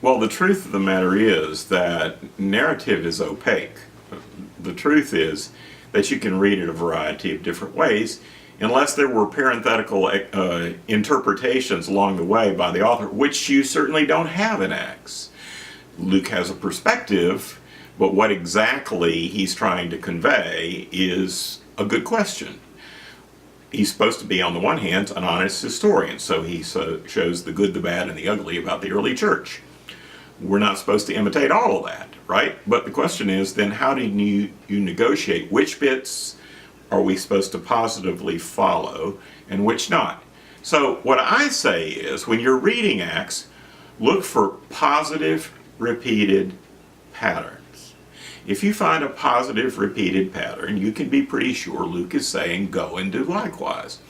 Well, the truth of the matter is that narrative is opaque. The truth is that you can read it a variety of different ways, unless there were parenthetical interpretations along the way by the author, which you certainly don't have in Acts. Luke has a perspective, but what exactly he's trying to convey is a good question. He's supposed to be, on the one hand, an honest historian, so he shows the good, the bad, and the ugly about the early church. We're not supposed to imitate all of that, right? But the question is, then how do you negotiate? Which bits are we supposed to positively follow and which not? So what I say is, when you're reading Acts, look for positive, repeated patterns. If you find a positive, repeated pattern, you can be pretty sure Luke is saying, go and do likewise.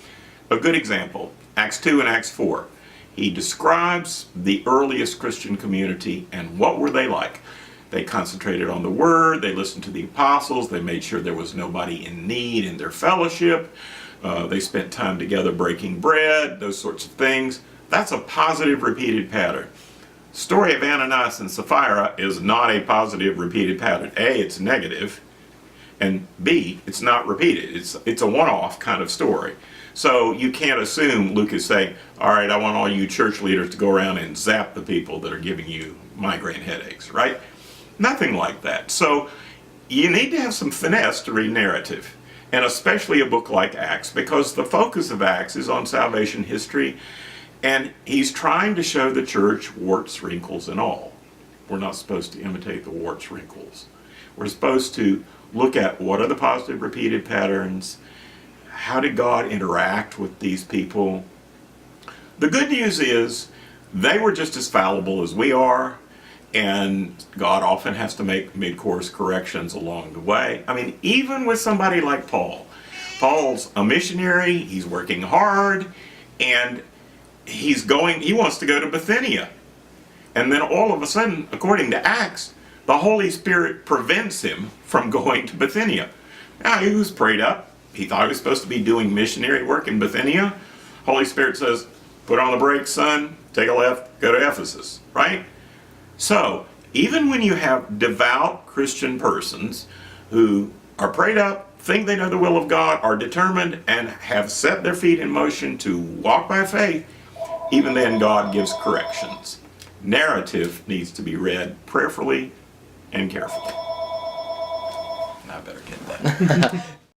A good example, Acts 2 and Acts 4. He describes the earliest Christian community, and what were they like? They concentrated on the Word, they listened to the apostles, they made sure there was nobody in need in their fellowship, they spent time together breaking bread, those sorts of things. That's a positive, repeated pattern. Story of Ananias and Sapphira is not a positive, repeated pattern. A, it's negative, and B, it's not repeated. It's a one-off kind of story. So you can't assume Luke is saying, all right, I want all you church leaders to go around and zap the people that are giving you migraine headaches, right? Nothing like that. So you need to have some finesse to read narrative, and especially a book like Acts, because the focus of Acts is on salvation history, and he's trying to show the church warts, wrinkles, and all. We're not supposed to imitate the warts, wrinkles. We're supposed to look at what are the positive, repeated patterns. How did God interact with these people? The good news is they were just as fallible as we are, and God often has to make mid-course corrections along the way. I mean, even with somebody like Paul. Paul's a missionary, he's working hard, and he wants to go to Bithynia. And then all of a sudden, according to Acts, the Holy Spirit prevents him from going to Bithynia. Now, he was prayed up. He thought he was supposed to be doing missionary work in Bithynia. Holy Spirit says, put on the brakes, son, take a left, go to Ephesus, right? So, even when you have devout Christian persons who are prayed up, think they know the will of God, are determined, and have set their feet in motion to walk by faith, even then God gives corrections. Narrative needs to be read prayerfully and carefully. I better get that.